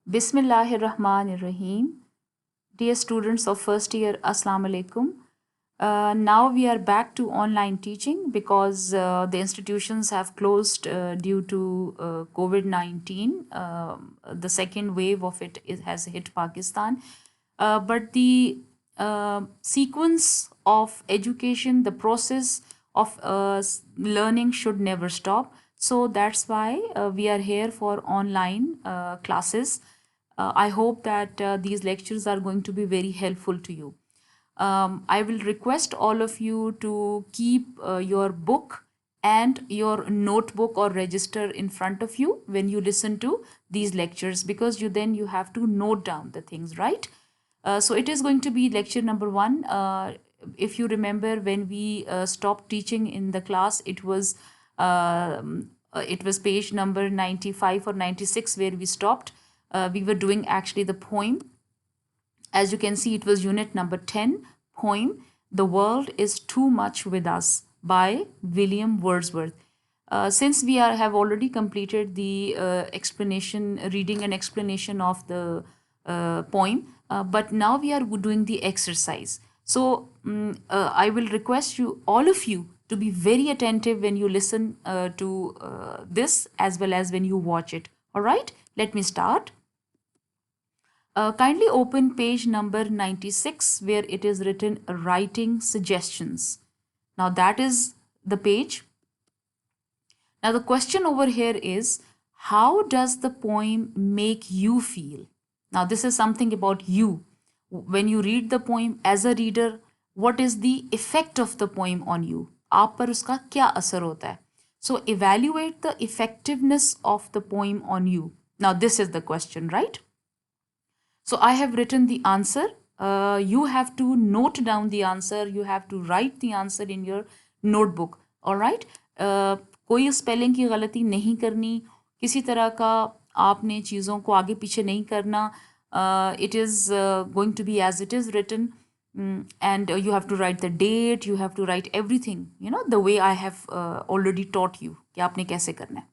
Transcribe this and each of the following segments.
Bismillahirrahmanirrahim. Dear students of first year, Assalamu alaikum. Now we are back to online teaching because the institutions have closed due to COVID-19. The second wave of it has hit Pakistan. But the sequence of education, the process of learning should never stop. So that's why we are here for online classes. I hope that these lectures are going to be very helpful to you. I will request all of you to keep your book and your notebook or register in front of you when you listen to these lectures, because you have to note down the things, right? So it is going to be lecture number 1. If you remember, when we stopped teaching in the class, it was page number 95 or 96 where we stopped. We were doing actually the poem. As you can see, it was unit number 10, poem The World is Too Much With Us by William Wordsworth. Since we have already completed the reading and explanation of the poem, but now we are doing the exercise. So I will request all of you, to be very attentive when you listen to this as well as when you watch it. All right, let me start. Kindly open page number 96 where it is written writing suggestions. Now that is the page. Now the question over here is, how does the poem make you feel? Now this is something about you. When you read the poem as a reader, what is the effect of the poem on you? आप पर उसका क्या असर होता है? So evaluate the effectiveness of the poem on you. Now this is the question, right? So I have written the answer. You have to note down the answer. You have to write the answer in your notebook. All right? कोई spelling की गलती नहीं करनी, किसी तरह का आपने चीज़ों को आगे पीछे नहीं करना. It is going to be as it is written. And you have to write the date. You have to write everything, the way I have already taught you कि आपने कैसे करना है.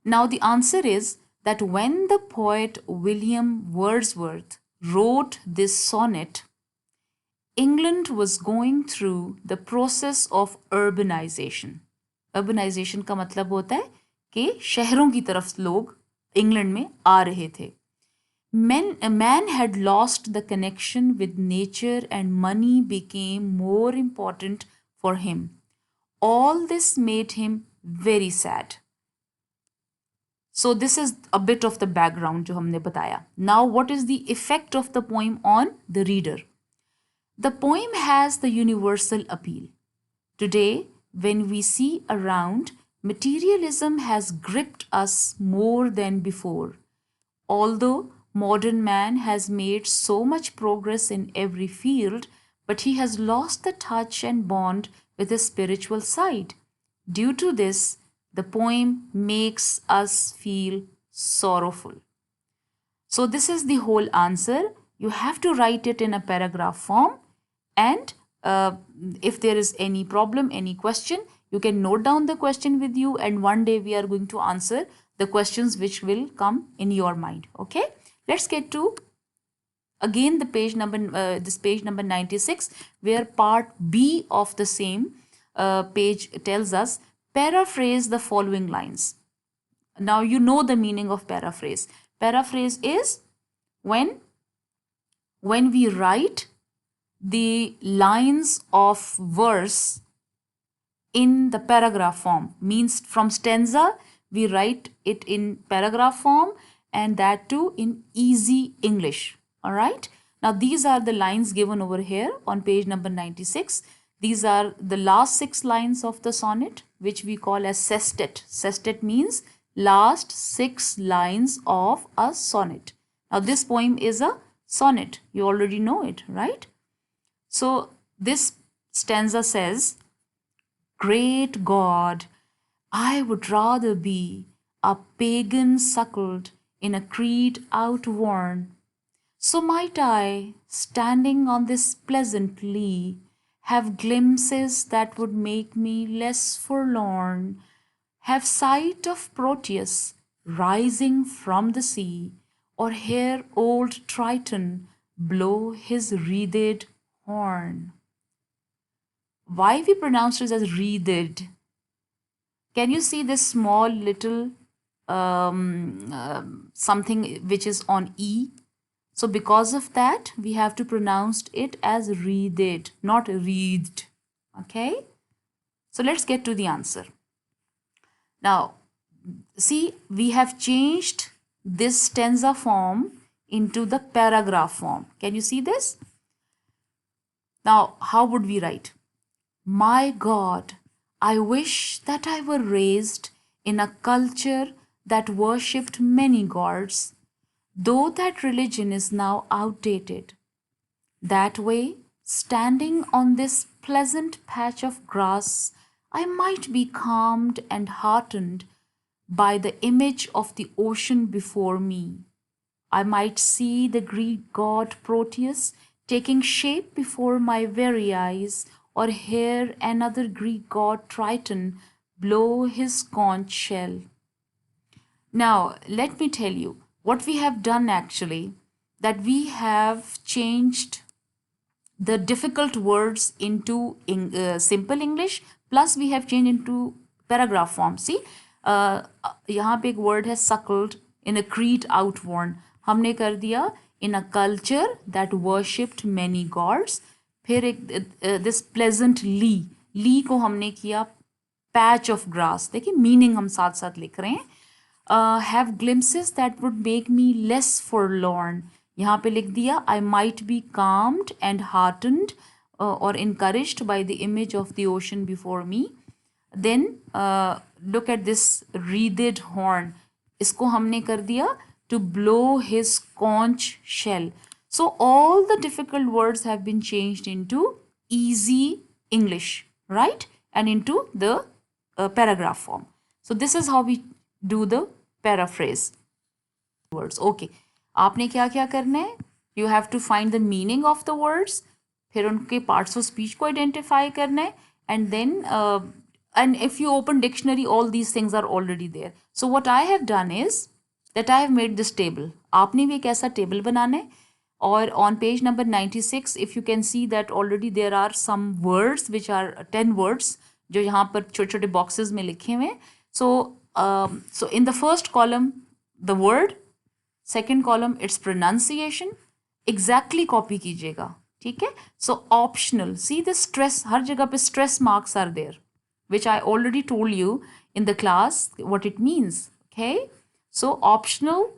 Now the answer is that when the poet William Wordsworth wrote this sonnet, England was going through the process of urbanization. Urbanization का मतलब होता है कि शहरों की तरफ लोग इंग्लैंड में आ रहे थे. Man had lost the connection with nature and money became more important for him. All this made him very sad. So this is a bit of the background जो हमने बताया. Now what is the effect of the poem on the reader? The poem has the universal appeal. Today, when we see around, materialism has gripped us more than before. Although modern man has made so much progress in every field, but he has lost the touch and bond with his spiritual side. Due to this, the poem makes us feel sorrowful. So this is the whole answer. You have to write it in a paragraph form, and if there is any problem, any question, you can note down the question with you, and one day we are going to answer the questions which will come in your mind. Okay, let's get to again the page number this page number 96, where part B of the same page tells us, paraphrase the following lines. Now you know the meaning of paraphrase. Paraphrase is when we write the lines of verse in the paragraph form. Means from stanza we write it in paragraph form, and that too in easy English. All right. Now these are the lines given over here on page number 96. These are the last 6 lines of the sonnet, which we call as sestet. Sestet means last 6 lines of a sonnet. Now this poem is a sonnet. You already know it, right? So this stanza says, great God, I would rather be a pagan suckled in a creed outworn. So might I, standing on this pleasant lea, have glimpses that would make me less forlorn, have sight of Proteus rising from the sea, or hear old Triton blow his wreathed horn. Why we pronounce it as wreathed? Can you see this small little something which is on E? So because of that, we have to pronounce it as wreathed, not wreathed. Okay? So let's get to the answer. Now, see, we have changed this stanza form into the paragraph form. Can you see this? Now, how would we write? My God, I wish that I were raised in a culture that worshipped many gods, though that religion is now outdated. That way, standing on this pleasant patch of grass, I might be calmed and heartened by the image of the ocean before me. I might see the Greek god Proteus taking shape before my very eyes, or hear another Greek god Triton blow his conch shell. Now, let me tell you what we have done actually, that we have changed the difficult words into simple English, plus we have changed into paragraph form. See, यहाँ पे एक word है suckled in a Crete outworn. हमने कर दिया in a culture that worshipped many gods. फिर एक this pleasantly को हमने किया patch of grass. देखिए meaning हम साथ साथ लिख रहे हैं. Have glimpses that would make me less forlorn. यहाँ पे लिख दिया I might be calmed and heartened or encouraged by the image of the ocean before me. Then look at this wreathed horn. इसको हमने कर दिया to blow his conch shell. So all the difficult words have been changed into easy English, right? And into the paragraph form. So this is how we do the paraphrase words. Okay. आपने क्या क्या करना है? You have to find the meaning of the words, फिर उनके parts of speech को identify करना है, and then and if you open dictionary, all these things are already there. So what I have done is that I have made this table. आपने भी एक ऐसा table बनाना है, और on page number 96, if you can see that already there are some words which are 10 words जो यहाँ पर छोटे छोटे boxes में लिखे हुए हैं. So in the first column, the word, second column its pronunciation, exactly copy कीजिएगा, ठीक है? So optional, see the stress, हर जगह पे stress marks are there, which I already told you in the class what it means. Okay, so optional,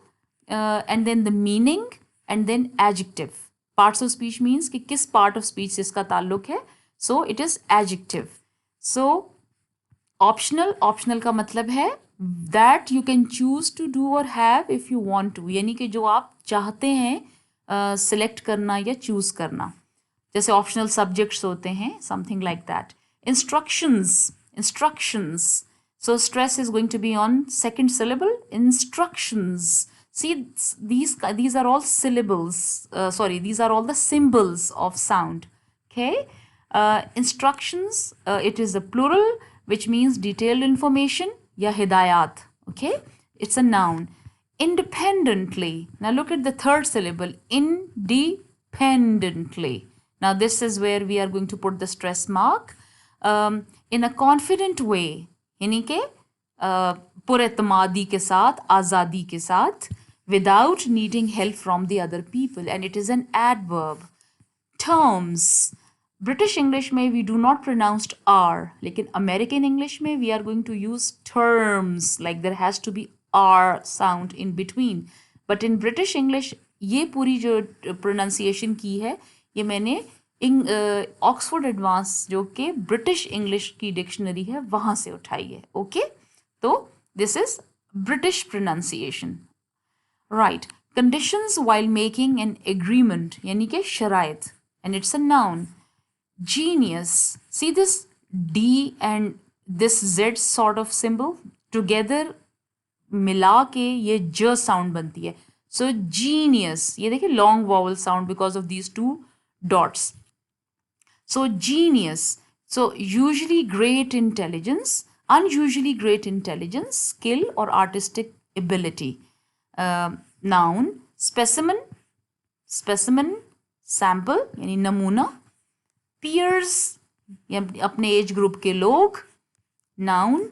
and then the meaning, and then adjective. Parts of speech means कि किस part of speech से इसका ताल्लुक है, so it is adjective. So optional का मतलब है that you can choose to do or have if you want to, यानी कि जो आप चाहते हैं select करना या choose करना, जैसे optional subjects होते हैं, something like that. Instructions. So stress is going to be on second syllable. Instructions. See, these are all syllables. These are all the symbols of sound. Okay. Instructions. It is a plural, which means detailed information. Ya hidayat. Okay. It's a noun. Independently. Now look at the third syllable. Independently. Now this is where we are going to put the stress mark. In a confident way, यानी कि पुरएतमादी के साथ, आज़ादी के साथ, without needing help from the other people, and it is an adverb. Terms. British English में we do not pronounce R, लेकिन American English में we are going to use terms, like there has to be R sound in between. But in British English ये पूरी जो pronunciation की है, ये मैंने ऑक्सफोर्ड एडवांस जो कि ब्रिटिश इंग्लिश की डिक्शनरी है वहाँ से उठाई है. ओके, तो this is British pronunciation. Right. Conditions while making an agreement, यानी कि शराइत, and it's a noun. Genius. See this D and this Z sort of symbol together मिला के ये ज साउंड बनती है. सो जीनियस, ये देखिए long vowel sound because of these two dots. So genius. So usually great intelligence, unusually great intelligence, skill or artistic ability. Noun specimen, specimen sample यानी नमूना. Peers अपने एज ग्रुप के लोग. Noun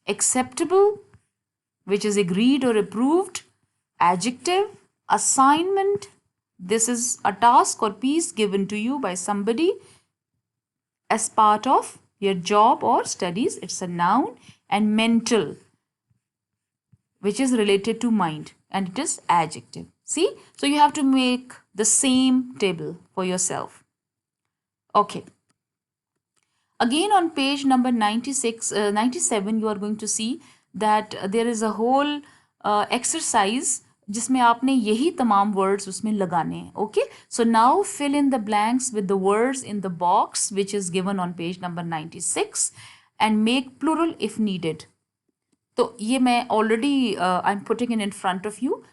acceptable which is agreed or approved. Adjective assignment, this is a task or piece given to you by somebody as part of your job or studies, it's a noun. And mental which is related to mind, and it is adjective. See, so you have to make the same table for yourself. Okay, again on page number 97 you are going to see that there is a whole exercise जिसमें आपने यही तमाम words उसमें लगाने हैं. Okay, so now fill in the blanks with the words in the box which is given on page number 96 and make plural if needed. तो ये मैं already I am putting in front of you.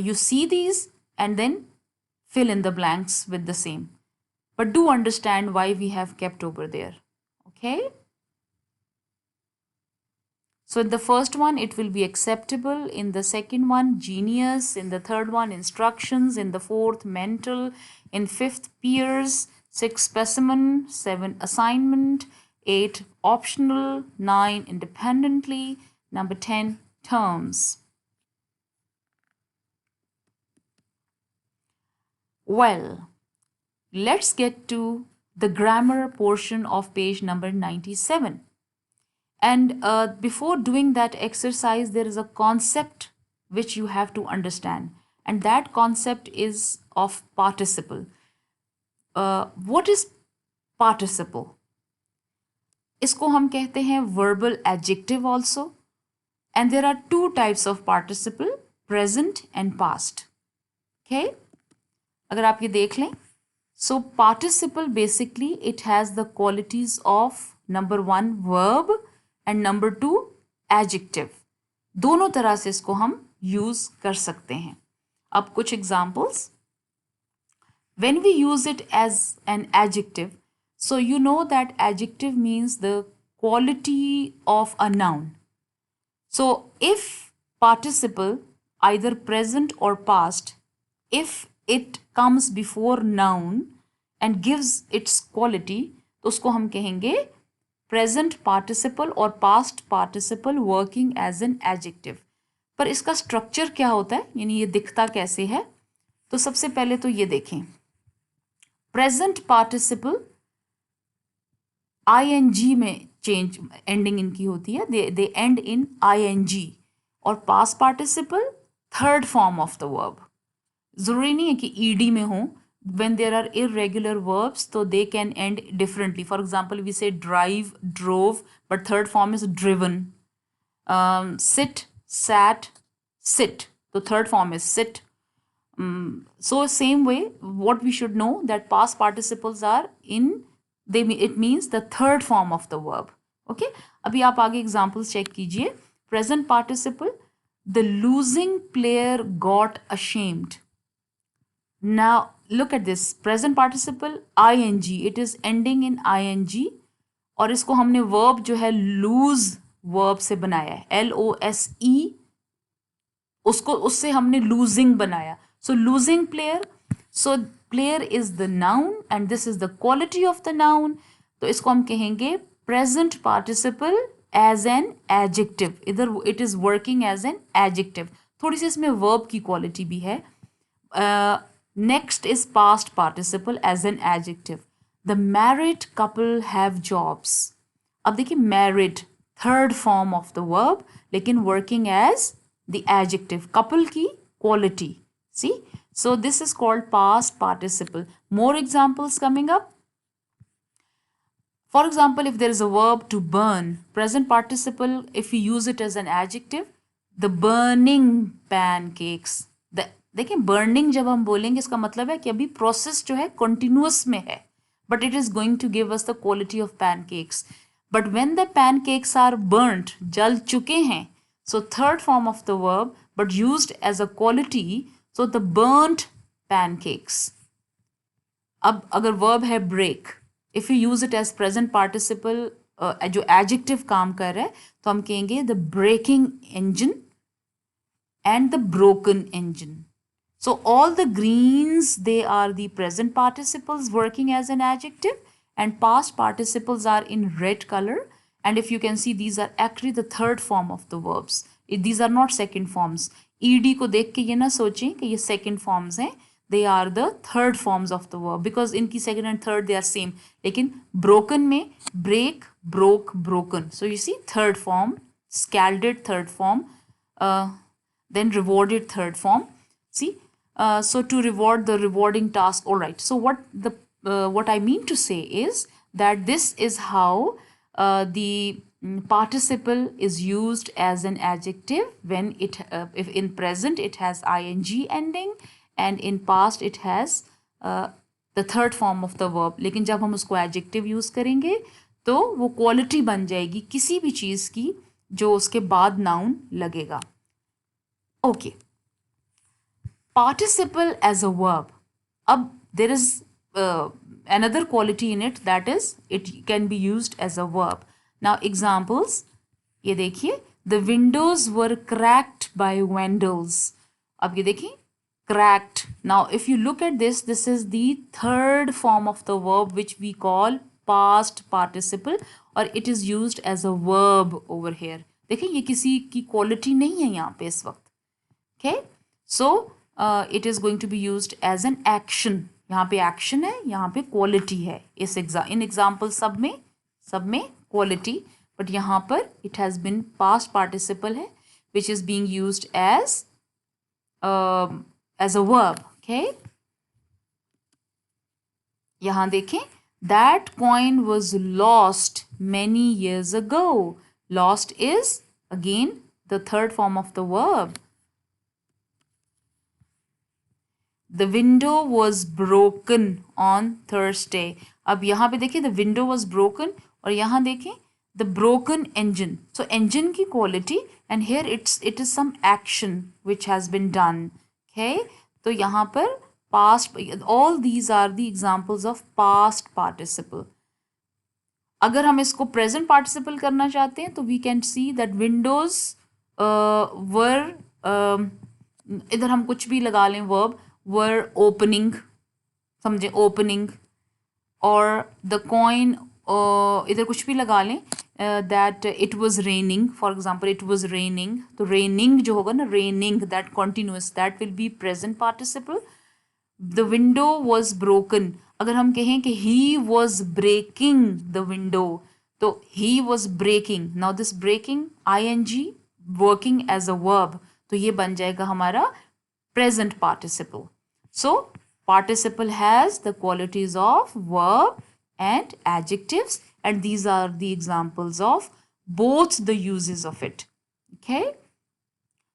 You see these and then fill in the blanks with the same. But do understand why we have kept over there. Okay? So in the first one, it will be acceptable. In the second one, genius. In the third one, instructions. In the fourth, mental. In fifth, peers. 6, specimen. 7, assignment. 8, optional. 9, independently. Number 10, terms. Well, let's get to the grammar portion of page number 97. And before doing that exercise, there is a concept which you have to understand. And that concept is of participle. What is participle? इसको हम कहते हैं verbal adjective also. And there are two types of participle, present and past. Okay? अगर आप ये देख लें, so participle basically it has the qualities of number 1 verb and number 2 adjective. दोनों तरह से इसको हम यूज कर सकते हैं. अब कुछ examples. When we use it as an adjective, so you know that adjective means the quality of a noun. So if participle, either present or past, if it comes before noun and gives its quality, तो उसको हम कहेंगे present participle और past participle working as an adjective. पर इसका structure क्या होता है, यानी ये दिखता कैसे है? तो सबसे पहले तो ये देखें, present participle ing में चेंज एंडिंग इनकी होती है, they end in ing. और past participle third form of the verb. ज़रूरी नहीं है कि ed में हो. When there are irregular verbs, so they can end differently. For example, we say drive, drove, but third form is driven. Sit, sat, sit. The third form is sit. So same way, what we should know that past participles are in, it means the third form of the verb. Okay? अभी आप आगे examples check कीजिए. Present participle, the losing player got ashamed. Now look at this, present participle ing, it is ending in ing. और इसको हमने verb जो है lose verb से बनाया है, LOSE, उसको उससे हमने losing बनाया. So losing player, so player is the noun and this is the quality of the noun. तो इसको हम कहेंगे present participle as an adjective. इधर it is working as an adjective. थोड़ी सी इसमें verb की quality भी है. Next is past participle as an adjective. The married couple have jobs. अब देखिए married third form of the verb लेकिन working as the adjective. Couple की quality. See? So this is called past participle. More examples coming up. For example, if there is a verb to burn, present participle, if we use it as an adjective, the burning pancakes. देखिए burning जब हम बोलेंगे इसका मतलब है कि अभी process जो है continuous में है, but it is going to give us the quality of pancakes. But when the pancakes are burnt, जल चुके हैं, so third form of the verb but used as a quality, so the burnt pancakes. अब अगर verb है break, if you use it as present participle जो adjective काम कर रहा है तो हम कहेंगे the breaking engine. and the broken engine. So all the greens, they are the present participles working as an adjective, and past participles are in red color. And if you can see, these are actually the third form of the verbs. These are not second forms. ed को देख के ये ना सोचें कि ये second forms हैं. They are the third forms of the verb because इनकी second and third they are same. लेकिन broken में break, broke, broken. So you see third form, scalded third form, then rewarded third form. See, so to reward the rewarding task. All right. So what I mean to say is that this is how the participle is used as an adjective when it if in present it has ing ending and in past it has the third form of the verb. लेकिन जब हम उसको adjective use करेंगे तो वो quality बन जाएगी किसी भी चीज़ की जो उसके बाद noun लगेगा. Okay. Participle as a verb. Ab there is another quality in it, that is it can be used as a verb. Now examples, ये देखिए, the windows were cracked by vandals. अब ये देखिए, cracked. Now if you look at this, this is the third form of the verb which we call past participle, और it is used as a verb over here. देखिए ये किसी की quality नहीं है यहाँ पे इस वक्त. Okay, so it is going to be used as an action. यहाँ पे action है, यहाँ पे quality है. इस in example सब में quality, but यहाँ पर it has been past participle है, which is being used as a verb. Okay, यहाँ देखें, that coin was lost many years ago. Lost is again the third form of the verb. The window was broken on Thursday. अब यहाँ पे देखिए, the window was broken, और यहाँ देखें the broken engine. So engine की quality, and here it is some action which has been done. Okay, तो यहाँ पर past, all these are the examples of past participle. अगर हम इसको present participle करना चाहते हैं तो we can see that windows were इधर हम कुछ भी लगा लें verb, were opening, समझे, opening, और the coin इधर कुछ भी लगा लें, that it was raining, for example it was raining, तो raining जो होगा ना, raining, that continuous, that will be present participle. The window was broken. अगर हम कहें कि he was breaking the window, तो he was breaking. Now this breaking ing working as a verb, तो ये बन जाएगा हमारा present participle. So participle has the qualities of verb and adjectives, and these are the examples of both the uses of it. Okay,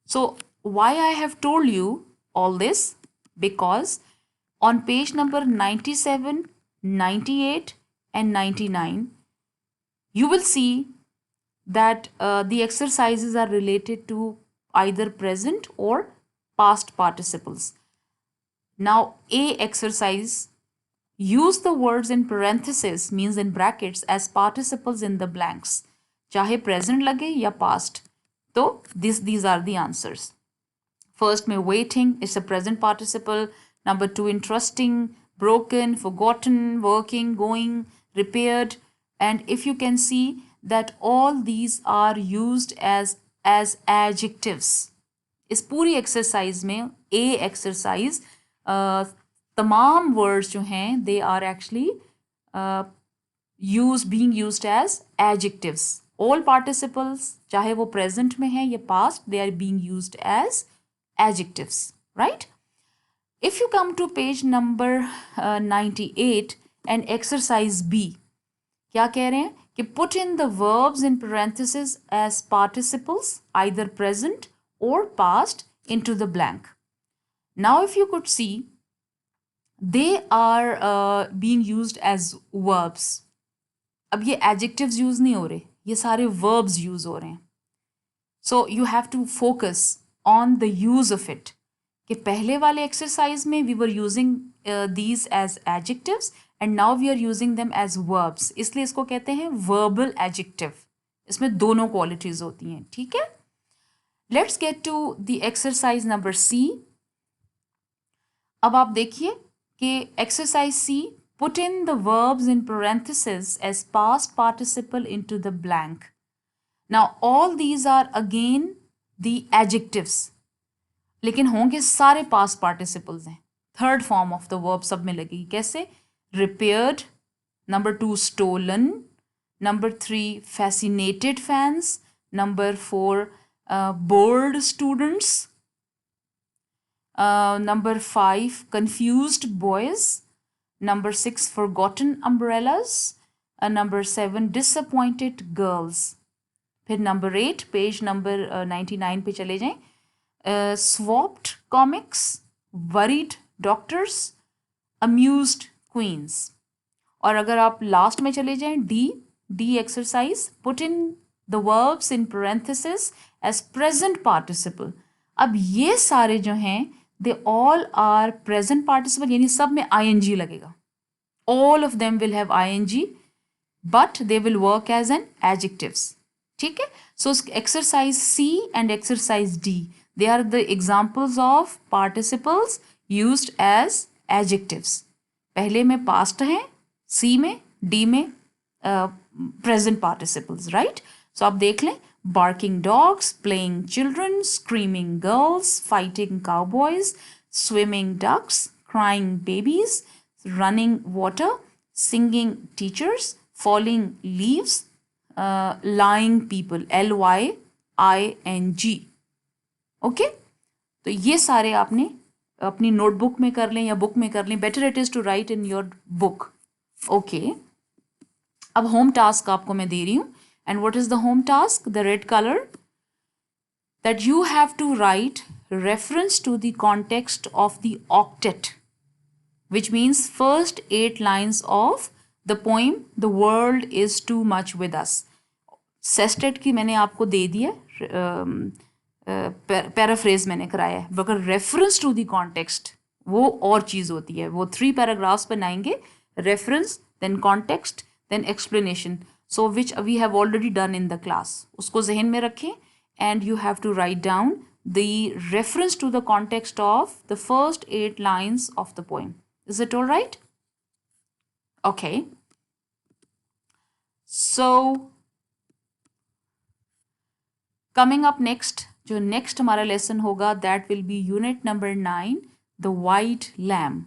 so why I have told you all this? Because on page number 97, 98 and 99, you will see that the exercises are related to either present or past participles. Now A exercise, use the words in parentheses, means in brackets, as participles in the blanks. चाहे present लगे या past. तो these are the answers. First में waiting is a present participle. Number 2, interesting, broken, forgotten, working, going, repaired. And if you can see that all these are used as adjectives. इस पूरी exercise में A exercise तमाम words जो हैं they are actually being used as adjectives. All participles चाहे वो present में है या past, they are being used as adjectives, right? If you come to page number 98 and exercise B, क्या कह रहे हैं कि put in the verbs in parentheses as participles, either present or past, into the blank. Now if you could see, they are being used as verbs. अब ये adjectives use नहीं हो रहे, ये सारे verbs use हो रहे हैं. So you have to focus on the use of it. कि पहले वाले exercise में we were using these as adjectives and now we are using them as verbs. इसलिए इसको कहते हैं verbal adjective. इसमें दोनों qualities होती हैं, ठीक है? Let's get to the exercise number C. अब आप देखिए कि exercise C, put in the verbs in parentheses as past participle into the blank. Now all these are again the adjectives, लेकिन होंगे सारे past participles हैं. Third form of the verb सब में लगेगी. कैसे? repaired, number 2 stolen, number 3 fascinated fans, number 4 bored students, number 5 confused boys, number 6 forgotten umbrellas, number 7 disappointed girls. फिर number 8 page number 99 पे चले जाएं. swapped comics, worried doctors, amused queens. और अगर आप लास्ट में चले जाएं D exercise, put in the verbs in parenthesis as present participle. अब ये सारे जो हैं they all are present participle, यानी सब में आईएनजी लगेगा. All of them will have ING but they will work as an adjectives. ठीक है. So exercise C and exercise D, they are the examples of participles used as adjectives. पहले में past है, C में, D में present participles, right? So आप देख लें, barking dogs, playing children, screaming girls, fighting cowboys, swimming ducks, crying babies, running water, singing teachers, falling leaves, lying people, lying. Okay तो ये सारे आपने अपनी नोटबुक में कर लें या बुक में कर लें. Better it is to write in your book. Okay, अब होम टास्क आपको मैं दे रही हूँ. And what is the home task? The red colour, that you have to write reference to the context of the octet, which means first 8 lines of the poem the world is too much with us. Sestet की मैंने आपको दे दिया, paraphrase मैंने कराया है, मगर reference to the context वो और चीज़ होती है. वो 3 पैराग्राफ्स बनाएंगे, reference, then context, then explanation. So which we have already done in the class. उसको जहन में रखें and you have to write down the reference to the context of the first 8 lines of the poem. Is it all right? Okay, so coming up next, जो next हमारा lesson होगा that will be unit number 9, the white lamb.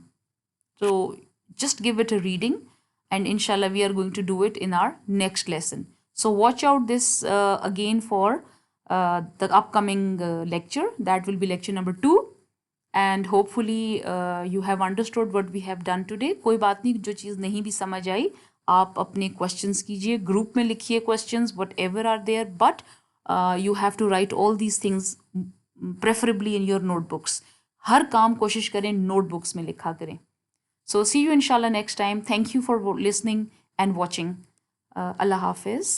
तो just give it a reading and inshallah we are going to do it in our next lesson. So watch out this again for the upcoming lecture, that will be lecture number 2, and hopefully you have understood what we have done today. कोई बात नहीं, जो चीज़ नहीं भी समझ आई आप अपने questions कीजिए, ग्रुप में लिखिए questions whatever are there, but you have to write all these things preferably in your notebooks. हर काम कोशिश करें notebooks में लिखा करें. So see you inshallah next time. Thank you for listening and watching. Allah Hafiz.